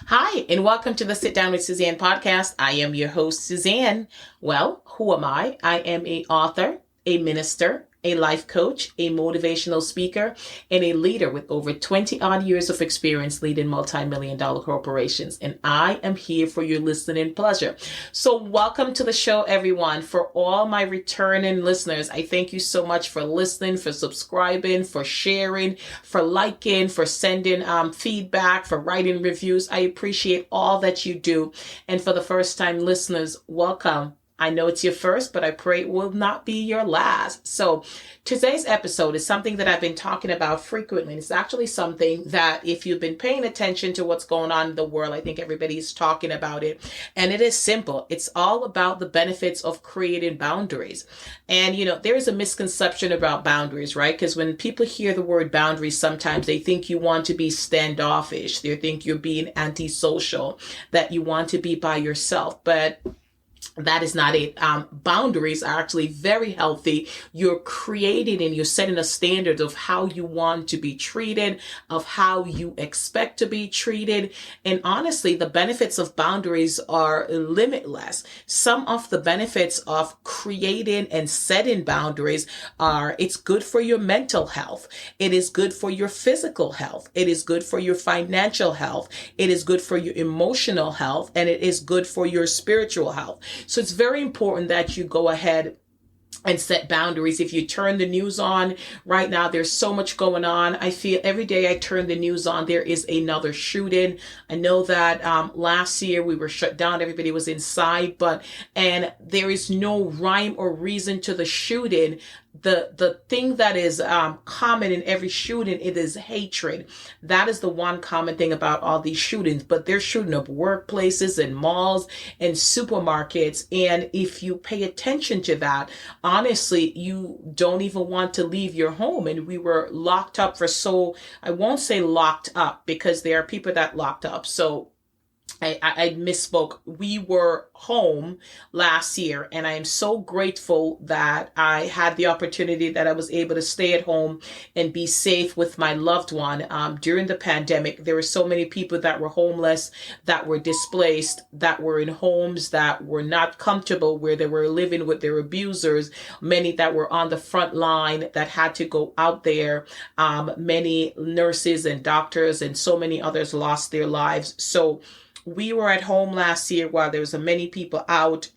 Hi, and welcome to the Sit Down with Suzanne podcast. I am your host, Suzanne. Well, who am I? I am a author, a minister, a life coach, a motivational speaker, and a leader with over 20 odd years of experience leading multi-million dollar corporations. And I am here for your listening pleasure. So welcome to the show, everyone. For all my returning listeners, I thank you so much for listening, for subscribing, for sharing, for liking, for sending feedback, for writing reviews. I appreciate all that you do. And for the first time listeners, welcome. I know it's your first, but I pray it will not be your last. So today's episode is something that I've been talking about frequently. It's actually something that if you've been paying attention to what's going on in the world, I think everybody's talking about it. And it is simple. It's all about the benefits of creating boundaries. And, there is a misconception about boundaries, right? Because when people hear the word boundaries, sometimes they think you want to be standoffish. They think you're being antisocial, that you want to be by yourself. But that is not it. Boundaries are actually very healthy. You're creating and you're setting a standard of how you want to be treated, of how you expect to be treated. And honestly, the benefits of boundaries are limitless. Some of the benefits of creating and setting boundaries are it's good for your mental health. It is good for your physical health. It is good for your financial health. It is good for your emotional health, and it is good for your spiritual health. So it's very important that you go ahead and set boundaries. If you turn the news on right now, there's so much going on. I feel every day I turn the news on, there is another shooting. I know that last year we were shut down. Everybody was inside, and there is no rhyme or reason to the shooting. The thing that is common in every shooting, it is hatred. That is the one common thing about all these shootings. But they're shooting up workplaces and malls and supermarkets. And if you pay attention to that, honestly, you don't even want to leave your home. And we were locked up I won't say locked up because there are people that locked up. So I misspoke. We were home last year, and I am so grateful that I had the opportunity that I was able to stay at home and be safe with my loved one. During the pandemic, there were so many people that were homeless, that were displaced, that were in homes that were not comfortable, where they were living with their abusers, many that were on the front line that had to go out there. Many nurses and doctors and so many others lost their lives. So we were at home last year while there was many people out.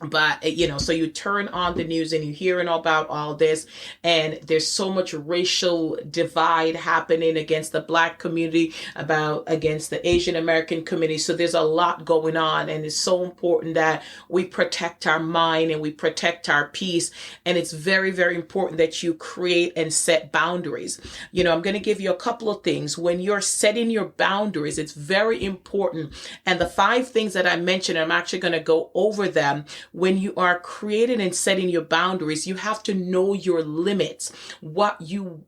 But, so you turn on the news and you're hearing about all this, and there's so much racial divide happening against the Black community, against the Asian American community. So there's a lot going on, and it's so important that we protect our mind and we protect our peace. And it's very, very important that you create and set boundaries. I'm going to give you a couple of things. When you're setting your boundaries, it's very important. And the 5 things that I mentioned, I'm actually going to go over them. When you are creating and setting your boundaries, you have to know your limits, what you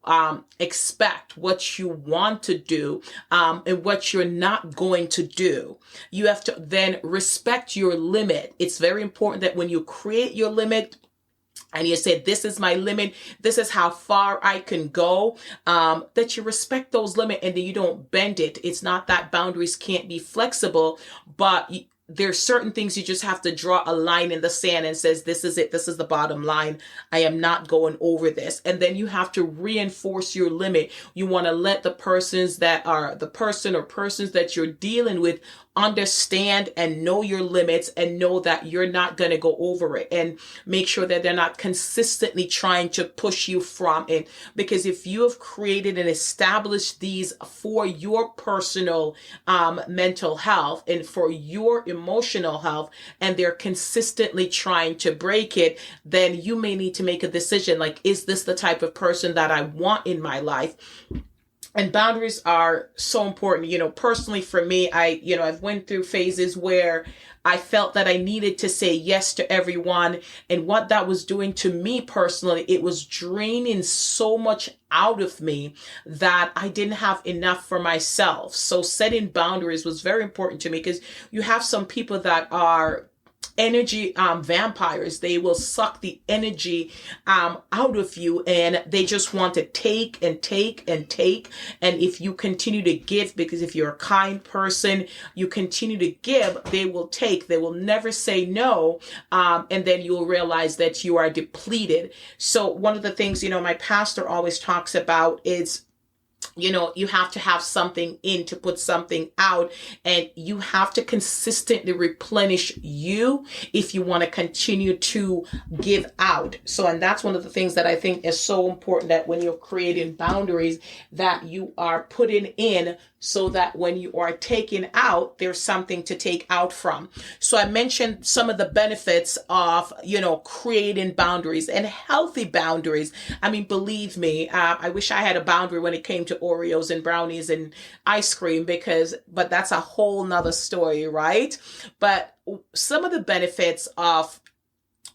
expect, what you want to do, and what you're not going to do. You have to then respect your limit. It's very important that when you create your limit, and you say, this is my limit, this is how far I can go, that you respect those limits and then you don't bend it. It's not that boundaries can't be flexible, but there's certain things you just have to draw a line in the sand and says, this is it. This is the bottom line. I am not going over this. And then you have to reinforce your limit. You want to let the persons that you're dealing with understand and know your limits and know that you're not going to go over it, and make sure that they're not consistently trying to push you from it. Because if you have created and established these for your personal mental health and for your emotional health, and they're consistently trying to break it, then you may need to make a decision like, is this the type of person that I want in my life? And boundaries are so important. Personally for me, I've went through phases where I felt that I needed to say yes to everyone. And what that was doing to me personally, it was draining so much out of me that I didn't have enough for myself. So setting boundaries was very important to me, because you have some people that are energy vampires. They will suck the energy out of you, and they just want to take and take and take. And if you continue to give, because if you're a kind person, you continue to give, they will take. They will never say no. And then you'll realize that you are depleted. So one of the things, my pastor always talks about is, you have to have something in to put something out, and you have to consistently replenish you if you want to continue to give out. So, and that's one of the things that I think is so important, that when you're creating boundaries, that you are putting in so that when you are taking out, there's something to take out from. So I mentioned some of the benefits of, creating boundaries and healthy boundaries. I mean, believe me, I wish I had a boundary when it came to Oreos and brownies and ice cream, but that's a whole nother story, right? But some of the benefits of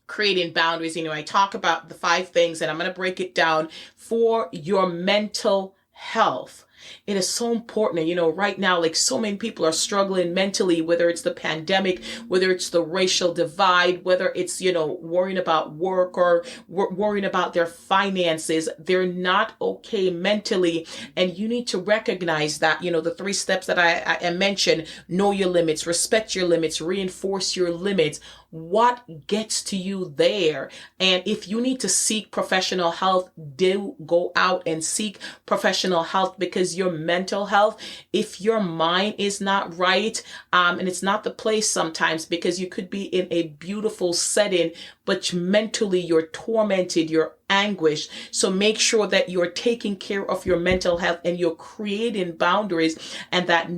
creating boundaries, I talk about the 5 things, and I'm going to break it down for your mental health. It is so important. Right now, like, so many people are struggling mentally, whether it's the pandemic, whether it's the racial divide, whether it's, worrying about work or worrying about their finances. They're not okay mentally. And you need to recognize that, the 3 steps that I mentioned: know your limits, respect your limits, reinforce your limits. What gets to you there? And if you need to seek professional help, do go out and seek professional help, because your mental health, if your mind is not right, and it's not the place sometimes, because you could be in a beautiful setting, but mentally you're tormented, you're anguished. So make sure that you're taking care of your mental health and you're creating boundaries, and that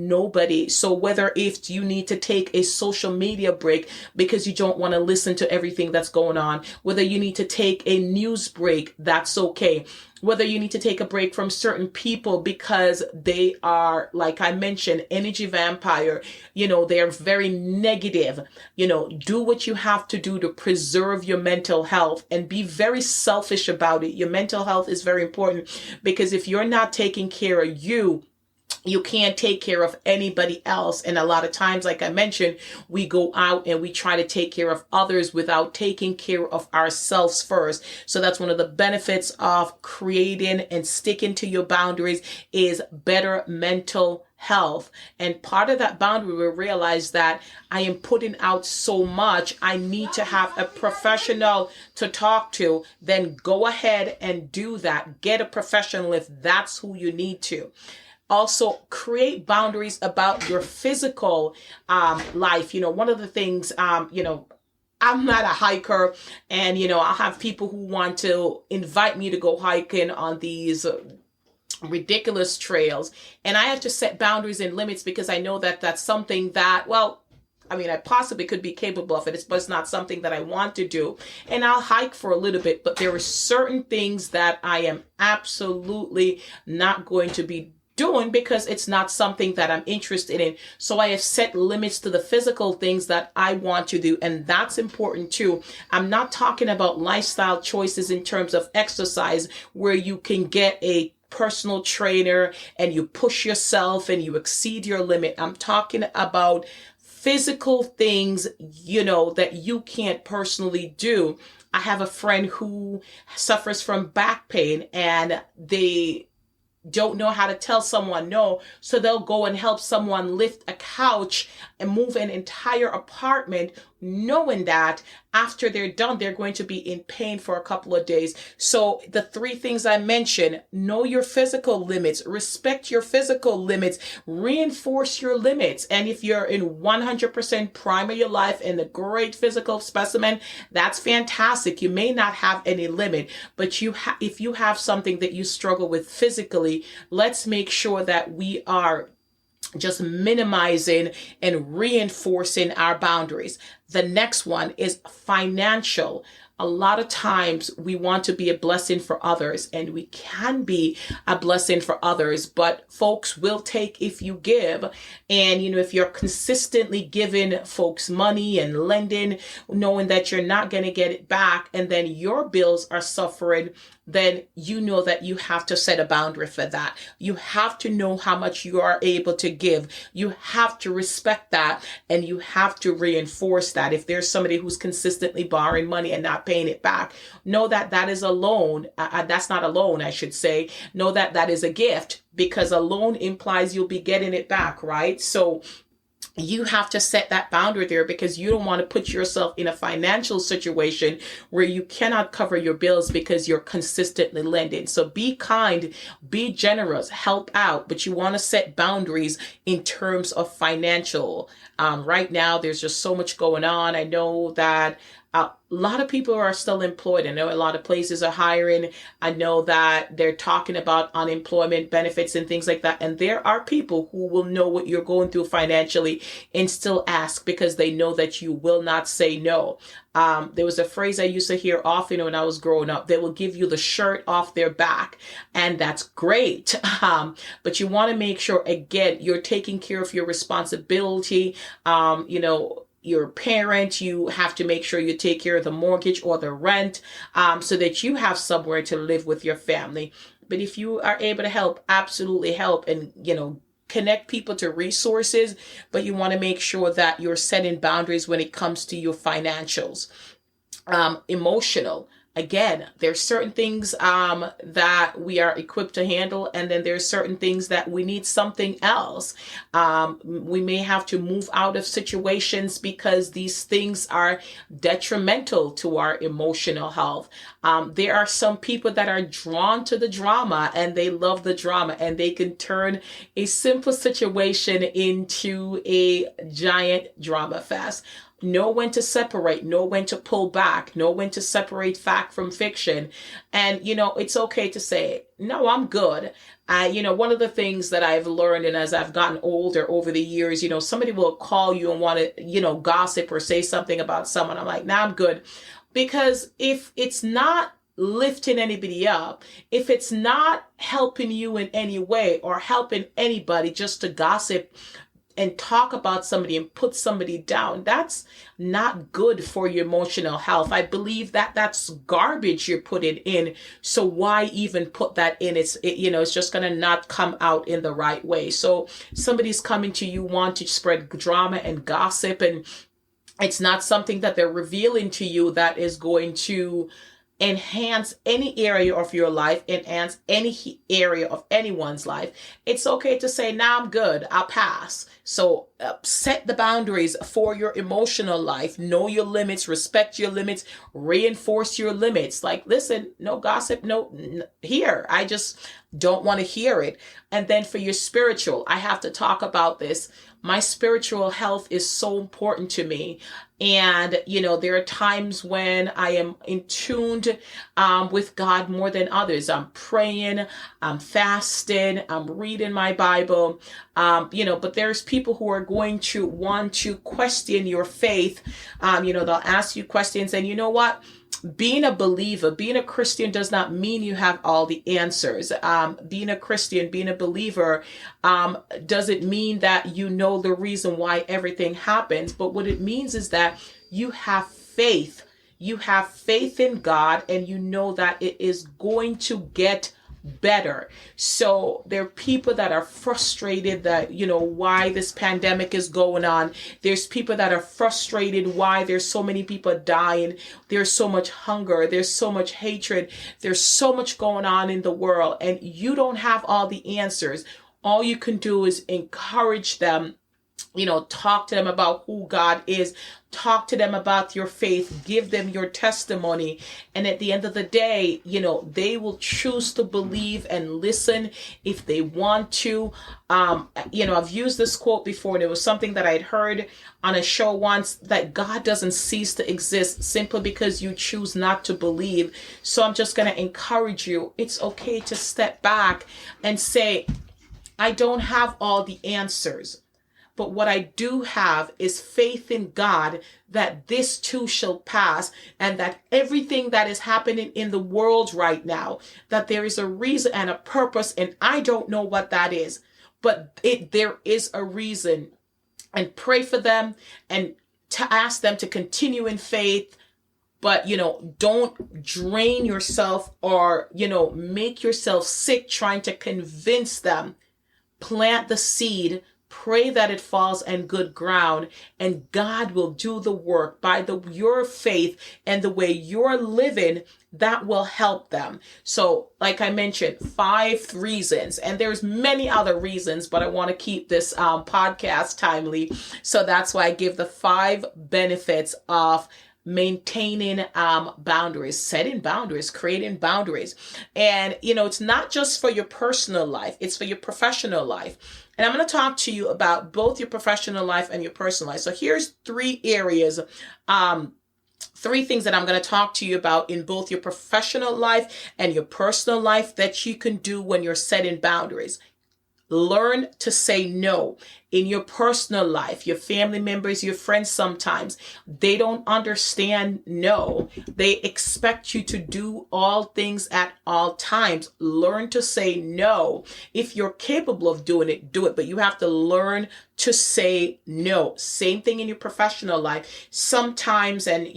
so whether if you need to take a social media break because you don't want to listen to everything that's going on, whether you need to take a news break, that's okay. Whether you need to take a break from certain people because they are, like I mentioned, energy vampire, they're very negative. Do what you have to do to preserve your mental health, and be very selfish about it. Your mental health is very important, because if you're not taking care of you can't take care of anybody else. And a lot of times, like I mentioned, we go out and we try to take care of others without taking care of ourselves first. So that's one of the benefits of creating and sticking to your boundaries, is better mental health. And part of that boundary, we realize that I am putting out so much, I need to have a professional to talk to. Then go ahead and do that. Get a professional if that's who you need to. Also, create boundaries about your physical life. One of the things, I'm not a hiker, and, I'll have people who want to invite me to go hiking on these ridiculous trails. And I have to set boundaries and limits, because I know that that's something that, I possibly could be capable of it, but it's not something that I want to do. And I'll hike for a little bit, but there are certain things that I am absolutely not going to be doing, because it's not something that I'm interested in. So I have set limits to the physical things that I want to do. And that's important too. I'm not talking about lifestyle choices in terms of exercise, where you can get a personal trainer and you push yourself and you exceed your limit. I'm talking about physical things, that you can't personally do. I have a friend who suffers from back pain, and they don't know how to tell someone no, so they'll go and help someone lift a couch and move an entire apartment, knowing that after they're done, they're going to be in pain for a couple of days. So the 3 things I mentioned: know your physical limits, respect your physical limits, reinforce your limits. And if you're in 100% prime of your life and a great physical specimen, that's fantastic. You may not have any limit, but if you have something that you struggle with physically, let's make sure that we are just minimizing and reinforcing our boundaries. The next one is financial. A lot of times we want to be a blessing for others, and we can be a blessing for others, but folks will take if you give. And, if you're consistently giving folks money and lending, knowing that you're not going to get it back, and then your bills are suffering, then you know that you have to set a boundary for that. You have to know how much you are able to give. You have to respect that, and you have to reinforce that. If there's somebody who's consistently borrowing money and not paying it back, know that that is a loan. That's not a loan, I should say. Know that that is a gift, because a loan implies you'll be getting it back, right? So you have to set that boundary there, because you don't want to put yourself in a financial situation where you cannot cover your bills because you're consistently lending. So be kind, be generous, help out, but you want to set boundaries in terms of financial. Right now, there's just so much going on. I know that a lot of people are still employed. I know a lot of places are hiring. I know that they're talking about unemployment benefits and things like that. And there are people who will know what you're going through financially and still ask, because they know that you will not say no. There was a phrase I used to hear often when I was growing up. They will give you the shirt off their back, and that's great. But you want to make sure, again, you're taking care of your responsibility. Your parent, you have to make sure you take care of the mortgage or the rent, so that you have somewhere to live with your family. But if you are able to help, absolutely help, and, connect people to resources, but you want to make sure that you're setting boundaries when it comes to your financials. Emotional. Again, there's certain things that we are equipped to handle, and then there's certain things that we need something else. We may have to move out of situations because these things are detrimental to our emotional health. There are some people that are drawn to the drama, and they love the drama, and they can turn a simple situation into a giant drama fest. Know when to separate, know when to pull back, know when to separate fact from fiction. And, it's okay to say, no, I'm good. One of the things that I've learned, and as I've gotten older over the years, somebody will call you and want to, gossip or say something about someone. I'm like, nah, I'm good. Because if it's not lifting anybody up, if it's not helping you in any way or helping anybody just to gossip and talk about somebody and put somebody down, that's not good for your emotional health. I believe that that's garbage you're putting in. So why even put that in? It's just going to not come out in the right way. So somebody's coming to you, want to spread drama and gossip, and it's not something that they're revealing to you that is going to enhance any area of your life, enhance any area of anyone's life. It's okay to say, nah, I'm good, I'll pass. So set the boundaries for your emotional life. Know your limits, respect your limits, reinforce your limits. Like, listen, no gossip, here. I just don't want to hear it. And then for your spiritual, I have to talk about this. My spiritual health is so important to me. And, there are times when I am in tuned with God more than others. I'm praying, I'm fasting, I'm reading my Bible, but there's people who are going to want to question your faith. They'll ask you questions, and you know what? Being a believer, being a Christian does not mean you have all the answers. Being a Christian, being a believer, doesn't mean that you know the reason why everything happens. But what it means is that you have faith. You have faith in God, and you know that it is going to get better. So there are people that are frustrated that, why this pandemic is going on. There's people that are frustrated why there's so many people dying. There's so much hunger. There's so much hatred. There's so much going on in the world, and you don't have all the answers. All you can do is encourage them. Talk to them about who God is. Talk to them about your faith. Give them your testimony. And at the end of the day, they will choose to believe and listen if they want to. I've used this quote before, and it was something that I'd heard on a show once, that God doesn't cease to exist simply because you choose not to believe. So I'm just going to encourage you. It's okay to step back and say, I don't have all the answers. But what I do have is faith in God that this too shall pass, and that everything that is happening in the world right now, that there is a reason and a purpose, and I don't know what that is, but there is a reason. And pray for them and to ask them to continue in faith, but, don't drain yourself or, make yourself sick trying to convince them. Plant the seed, pray that it falls in good ground, and God will do the work by your faith and the way you're living. That will help them. So, like I mentioned, 5 reasons, and there's many other reasons, but I want to keep this podcast timely. So that's why I give the 5 benefits of maintaining boundaries, setting boundaries, creating boundaries. And, it's not just for your personal life, it's for your professional life. And I'm going to talk to you about both your professional life and your personal life. So here's 3 areas, 3 things that I'm going to talk to you about in both your professional life and your personal life that you can do when you're setting boundaries. Learn to say no. In your personal life, your family members, your friends, sometimes they don't understand no. They expect you to do all things at all times. Learn to say no. If you're capable of doing it, do it. But you have to learn to say no. Same thing in your professional life. Sometimes, and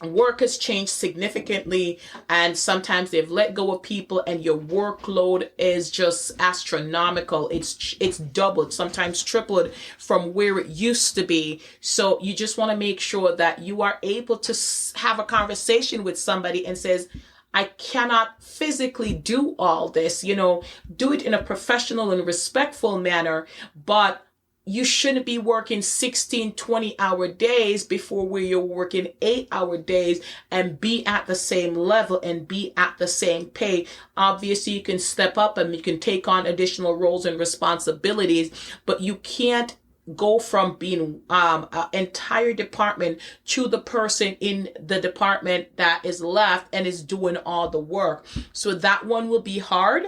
work has changed significantly, and sometimes they've let go of people and your workload is just astronomical. It's doubled, sometimes tripled from where it used to be. So you just want to make sure that you are able to have a conversation with somebody and says, I cannot physically do all this, do it in a professional and respectful manner, but you shouldn't be working 16, 20-hour days before where you're working 8-hour days and be at the same level and be at the same pay. Obviously, you can step up and you can take on additional roles and responsibilities, but you can't go from being an entire department to the person in the department that is left and is doing all the work. So that one will be hard.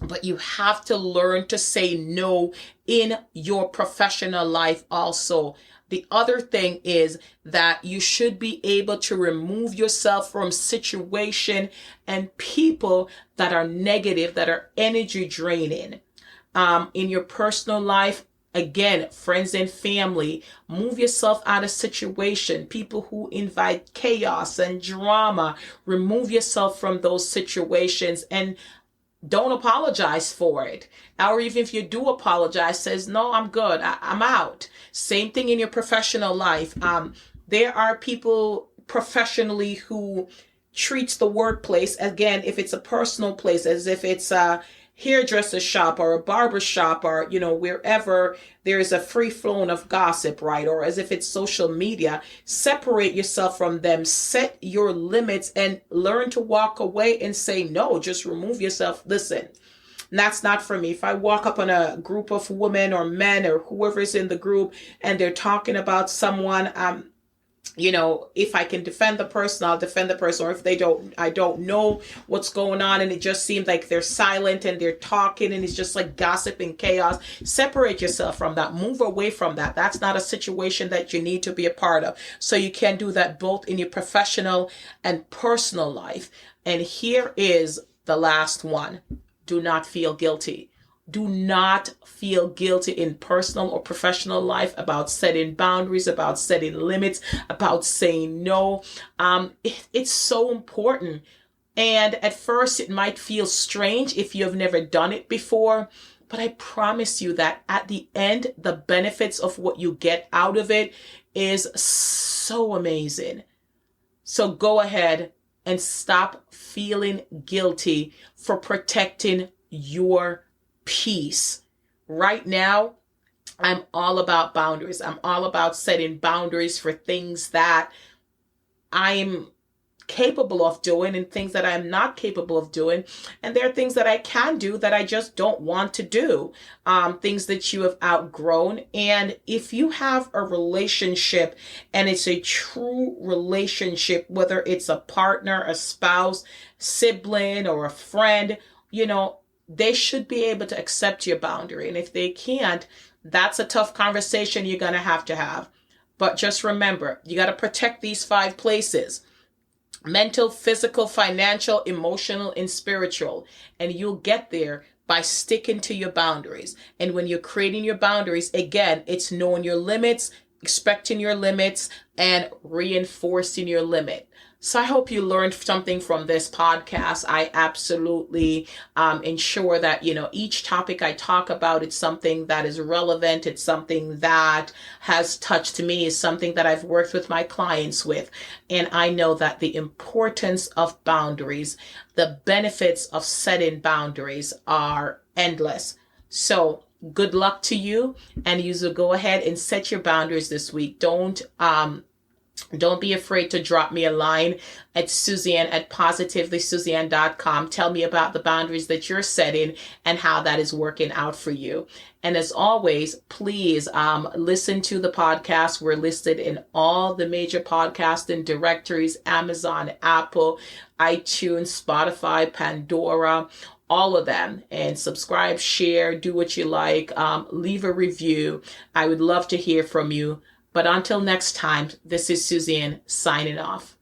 But you have to learn to say no in your professional life also. The other thing is that you should be able to remove yourself from situation and people that are negative, that are energy draining. In your personal life, again, friends and family, move yourself out of situation. People who invite chaos and drama, remove yourself from those situations and don't apologize for it. Or even if you do apologize, says, no, I'm good. I'm out. Same thing in your professional life. There are people professionally who treats the workplace, again, if it's a personal place, as if it's a hairdresser shop or a barber shop or, wherever there is a free flowing of gossip, right? Or as if it's social media. Separate yourself from them, set your limits and learn to walk away and say no. Just remove yourself. Listen, that's not for me. If I walk up on a group of women or men or whoever's in the group and they're talking about someone, if I can defend the person, I'll defend the person. Or if I don't know what's going on and it just seems like they're silent and they're talking and it's just like gossip and chaos. Separate yourself from that. Move away from that. That's not a situation that you need to be a part of. So you can do that both in your professional and personal life. And here is the last one. Do not feel guilty. Do not feel guilty in personal or professional life about setting boundaries, about setting limits, about saying no. It's so important. And at first it might feel strange if you've never done it before, but I promise you that at the end, the benefits of what you get out of it is so amazing. So go ahead and stop feeling guilty for protecting your peace. Right now, I'm all about boundaries. I'm all about setting boundaries for things that I'm capable of doing and things that I'm not capable of doing. And there are things that I can do that I just don't want to do. Things that you have outgrown. And if you have a relationship and it's a true relationship, whether it's a partner, a spouse, sibling, or a friend, they should be able to accept your boundary. And if they can't, that's a tough conversation you're going to have. But just remember, you got to protect these 5 places: mental, physical, financial, emotional, and spiritual. And you'll get there by sticking to your boundaries. And when you're creating your boundaries, again, it's knowing your limits, expecting your limits and reinforcing your limit. So I hope you learned something from this podcast. I absolutely ensure that, each topic I talk about, it's something that is relevant. It's something that has touched me, is something that I've worked with my clients with. And I know that the importance of boundaries, the benefits of setting boundaries are endless. So good luck to you, and you will go ahead and set your boundaries this week. Don't be afraid to drop me a line at Suzanne at positivelysuzanne.com. Tell me about the boundaries that you're setting and how that is working out for you. And as always, please listen to the podcast. We're listed in all the major podcasting directories: Amazon, Apple, iTunes, Spotify, Pandora, all of them. And subscribe, share, do what you like. Leave a review. I would love to hear from you. But until next time, this is Suzanne signing off.